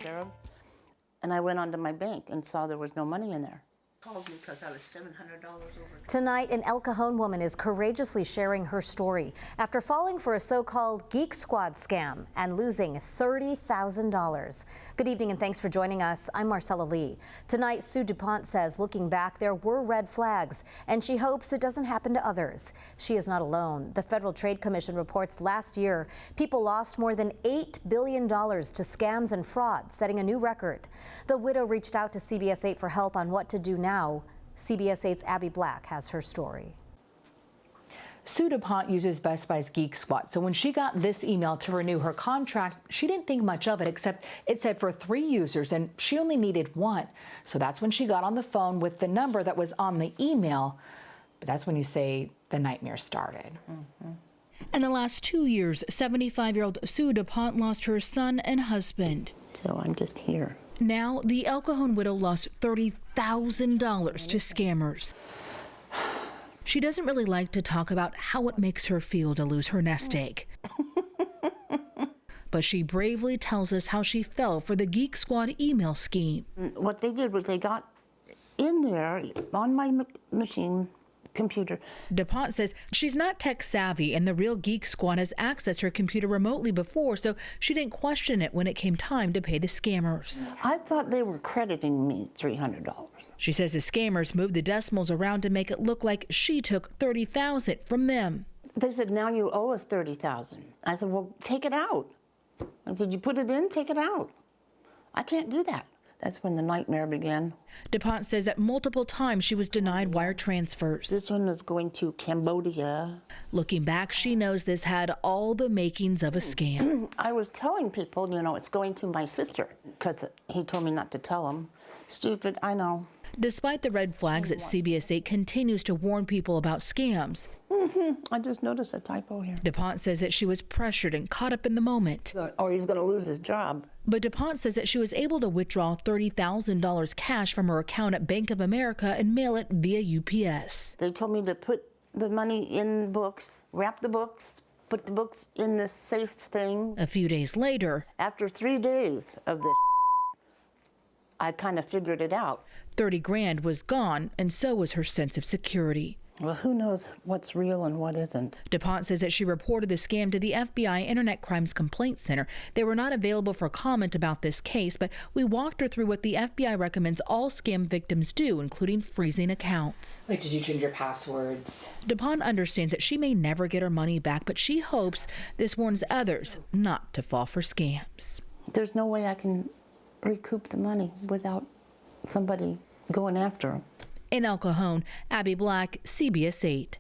care of. And I went onto my bank and saw there was no money in there. Called me because I was $700 over. Tonight, an El Cajon woman is courageously sharing her story after falling for a so-called Geek Squad scam and losing $30,000. Good evening and thanks for joining us. I'm Marcella Lee. Tonight, Sue DuPont says looking back, there were red flags and she hopes it doesn't happen to others. She is not alone. The Federal Trade Commission reports last year, people lost more than $8 billion to scams and fraud, setting a new record. The widow reached out to CBS 8 for help on what to do now. CBS 8's Abby Black has her story. Sue DuPont uses Best Buy's Geek Squad, so when she got this email to renew her contract, she didn't think much of it, except it said for 3 users and she only needed 1. So that's when she got on the phone with the number that was on the email. But that's when you say the nightmare started. In the last 2 years, 75-year-old Sue DuPont lost her son and husband. So I'm just here. Now, the El Cajon widow lost $30,000 to scammers. She doesn't really like to talk about how it makes her feel to lose her nest egg. But she bravely tells us how she fell for the Geek Squad email scheme. What they did was they got in there on my computer. DuPont says she's not tech savvy and the real Geek Squad has accessed her computer remotely before, so she didn't question it when it came time to pay the scammers. I thought they were crediting me $300. She says the scammers moved the decimals around to make it look like she took $30,000 from them. They said, now you owe us $30,000. I said, well, take it out. I said, you put it in, take it out. I can't do that. That's when the nightmare began. DuPont says that multiple times she was denied wire transfers. This one was going to Cambodia. Looking back, she knows this had all the makings of a scam. I was telling people, you know, it's going to my sister, because he told me not to tell him. Stupid, I know. Despite the red flags that CBS 8 continues to warn people about scams. I just noticed a typo here. DuPont says that she was pressured and caught up in the moment. Or he's going to lose his job. But DuPont says that she was able to withdraw $30,000 cash from her account at Bank of America and mail it via UPS. They told me to put the money in books, wrap the books, put the books in this safe thing. A few days later, after 3 days of this, I kind of figured it out. 30 grand was gone, and so was her sense of security. Well, who knows what's real and what isn't? DuPont says that she reported the scam to the FBI Internet Crimes Complaint Center. They were not available for comment about this case, but we walked her through what the FBI recommends all scam victims do, including freezing accounts. Like, did you change your passwords? DuPont understands that she may never get her money back, but she hopes this warns others not to fall for scams. There's no way I can recoup the money without somebody going after them. In El Cajon, Abby Black, CBS 8.